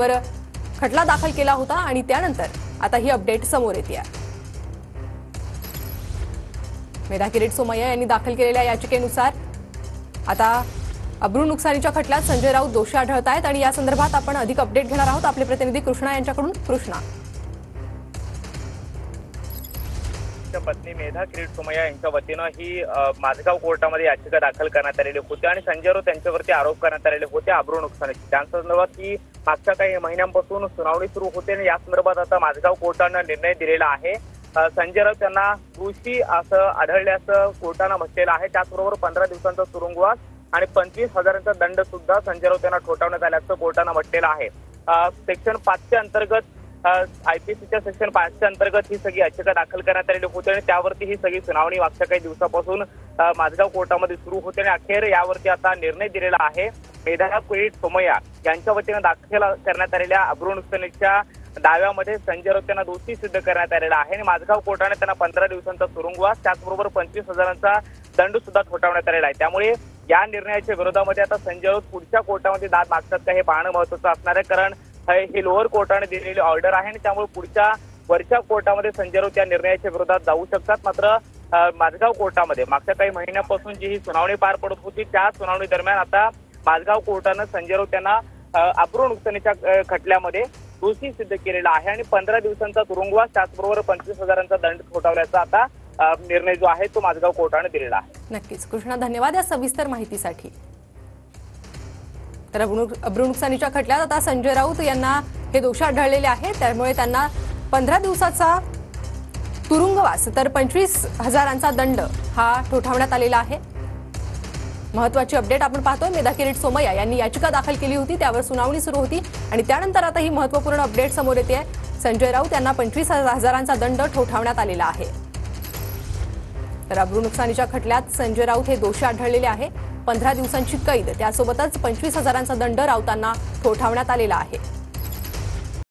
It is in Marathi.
वर खटला दाखल केला होता आणि त्यानंतर आता ही अपडेट समोर येते आहे। मेधा किरीट सोमय्या यांनी दाखल केलेल्या याचिकेनुसार आता अब्रू नुकसानीच्या खटल्यात संजय राऊत दोषी आढळत आहेत आणि या संदर्भात आपण अधिक अपडेट घेणार आहोत आपले प्रतिनिधी कृष्णा यांच्याकडून। कृष्णा, पत्नी मेधा किरीट सोमय्या यांच्या वतीनं ही माझगाव कोर्टामध्ये याचिका दाखल करण्यात आलेली होती आणि संजय राऊत यांच्यावरती आरोप करण्यात आलेले होते अब्रू नुकसानीचे। त्या संदर्भात ही मागच्या काही महिन्यांपासून सुनावणी सुरू होते आणि या संदर्भात आता माझगाव कोर्टानं निर्णय दिलेला आहे। संजय राऊत यांना दोषी असं आढळल्याचं कोर्टानं म्हटलेलं आहे। त्याचबरोबर 15 दिवसांचा तुरुंगवास आणि 25,000चा दंड सुद्धा संजय राऊत यांना ठोठावण्यात आल्याचं कोर्टानं म्हटलेलं आहे। सेक्शन 5च्या अंतर्गत आयपीसीच्या सेक्शन 5च्या अंतर्गत ही सगळी याचिका दाखल करण्यात आलेली होती आणि त्यावरती ही सगळी सुनावणी मागच्या काही दिवसापासून माझगाव कोर्टामध्ये सुरू होते आणि अखेर यावरती आता निर्णय दिलेला आहे। मेधा किरीट सोमय्या यांच्या वतीनं दाखल करण्यात आलेल्या अब्रू नुकसानीच्या दाव्यामध्ये संजय राऊत यांना दोषी सिद्ध करण्यात आलेला आहे आणि माझगाव कोर्टाने त्यांना 15 दिवसांचा तुरुंगवास त्याचबरोबर 25,000चा दंड सुद्धा ठोठावण्यात आलेला आहे। त्यामुळे या निर्णयाच्या विरोधामध्ये आता संजय राऊत पुढच्या कोर्टामध्ये दाद मागतात का हे पाहणं महत्त्वाचं असणार आहे, कारण ही लोअर कोर्टाने दिलेली ऑर्डर आहे आणि त्यामुळे पुढच्या वरच्या कोर्टामध्ये संजय राऊत या निर्णयाच्या विरोधात जाऊ शकतात। मात्र माझगाव कोर्टामध्ये मागच्या काही महिन्यांपासून जी ही सुनावणी पार पडत होती त्या सुनावणी दरम्यान आता माझगाव कोर्टानं संजय राऊत यांना अब्रू नुकसानीच्या खटल्यामध्ये दोषी सिद्ध केलेला आहे आणि 15 दिवसांचा तुरुंगवास त्याचबरोबर 25,000चा दंड ठोठावल्याचा आता निर्णय जो आहे तो माझगाव कोर्टाने दिलेला आहे। नक्कीच कृष्णा, धन्यवाद या सविस्तर माहितीसाठी। तर अब्रू नुकसानीच्या खटल्यात आता संजय राऊत यांना हे दोषी आढळलेले आहेत, त्यामुळे त्यांना 15 दिवसाचा तुरुंगवास तर 25,000चा दंड हा ठोठावण्यात आलेला आहे। महत्त्वाची अपडेट आपण पाहतोय, मेधा किरीट सोमय्या यांनी याचिका दाखल केली होती, त्यावर सुनावणी सुरू होती आणि त्यानंतर आता ही महत्त्वपूर्ण अपडेट समोर येते आहे। संजय राऊत यांना 25,000चा दंड ठोठावण्यात आलेला आहे। तर अब्रू नुकसानीच्या खटल्यात संजय राऊत हे दोषी आढळलेले आहे। 15 दिवसांची कैद त्यासोबतच 25,000चा दंड राऊतांना ठोठावण्यात आलेला आहे।